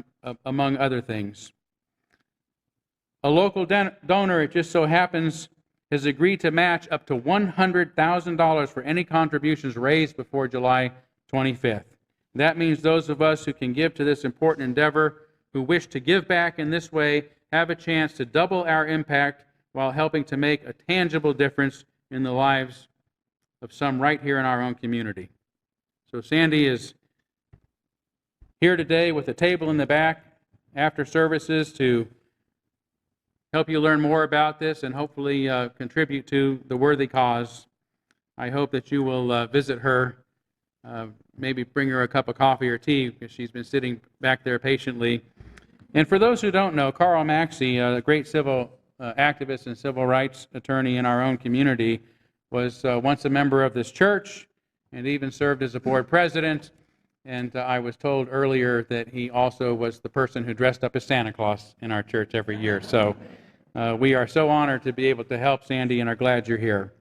among other things. A local donor, it just so happens, has agreed to match up to $100,000 for any contributions raised before July 25th. That means those of us who can give to this important endeavor, who wish to give back in this way, have a chance to double our impact while helping to make a tangible difference in the lives of some right here in our own community. So Sandy is here today with a table in the back after services to help you learn more about this and hopefully contribute to the worthy cause. I hope that you will visit her, maybe bring her a cup of coffee or tea because she's been sitting back there patiently. And for those who don't know, Carl Maxey, a great civil activist and civil rights attorney in our own community, was once a member of this church and even served as a board president. And I was told earlier that he also was the person who dressed up as Santa Claus in our church every year. So we are so honored to be able to help Sandy and are glad you're here.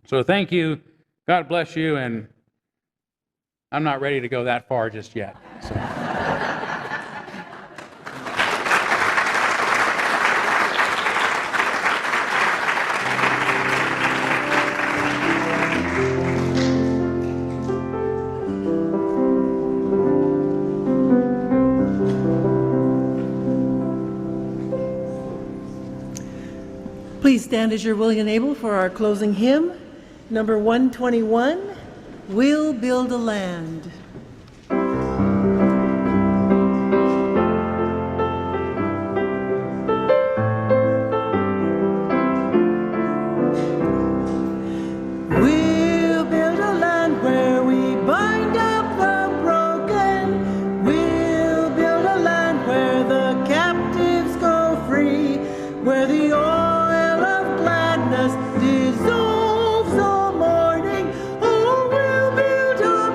So thank you. God bless you. And I'm not ready to go that far just yet. So. Please stand as you're willing and able for our closing hymn, number 121, We'll Build a Land. We'll build a land where we bind up the broken. We'll build a land where the captives go free, where the oil of gladness dissolves all mourning. Oh, we'll build a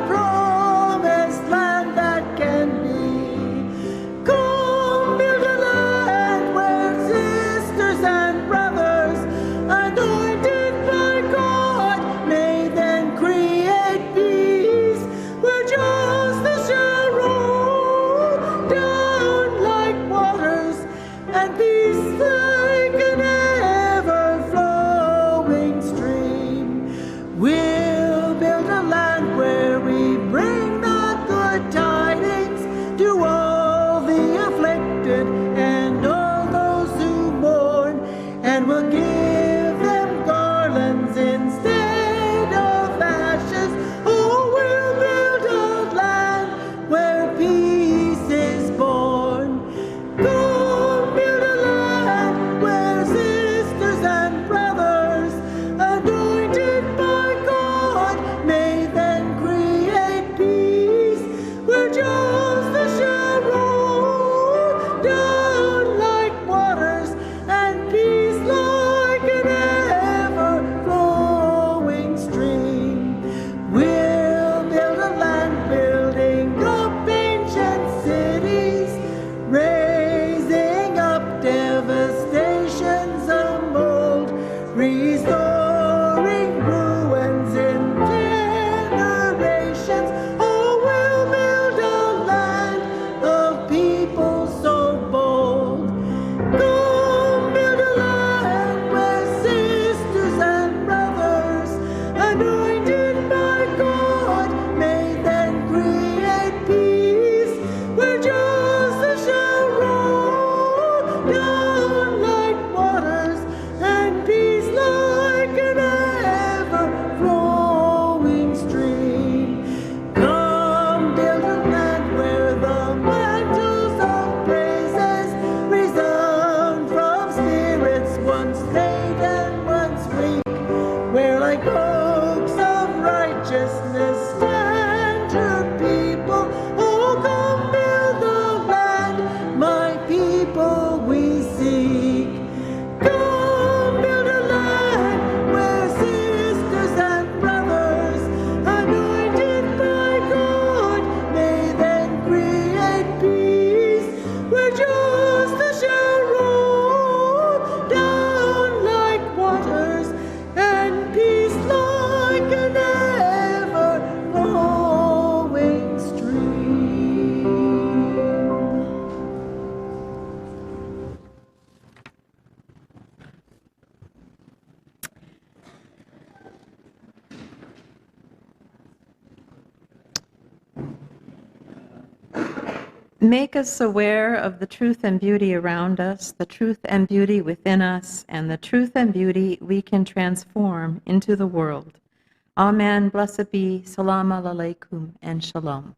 Make us aware of the truth and beauty around us, the truth and beauty within us, and the truth and beauty we can transform into the world. Amen. Blessed be. Salam alaikum and shalom.